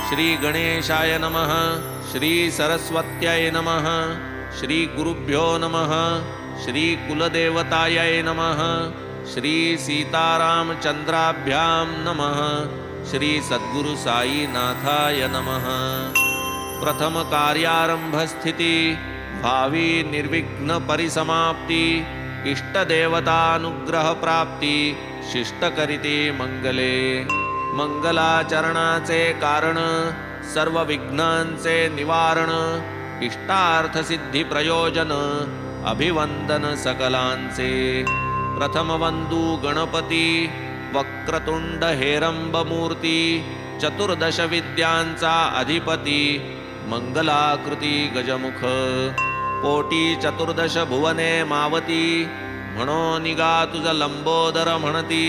श्री गणेशाय नमः। श्री सरस्वत्यै नमः। श्री गुरुभ्यो नमः। श्री कुलदेवतायै नमः। श्री सीतारामचंद्राभ्यां नमः। श्री सद्गुरु साईनाथाय नमः। प्रथम कार्यारंभ स्थिति भावी निर्विघ्न परिसमाप्ति इष्टदेवतानुग्रह प्राप्ति शिष्टकरिते मंगले। मंगलाचरणाचे कारण सर्व विघ्नांचे निवारण इष्टार्थ सिद्धी प्रयोजन अभिवंदन सकलांचे। प्रथम वंदू गणपती वक्रतुंड हेरंब मूर्ती चतुर्दश विद्यांचा अधिपती मंगलाकृती गजमुख कोटी चतुर्दश भुवने मावती म्हणो निगा तुझ लंबोदर म्हणती।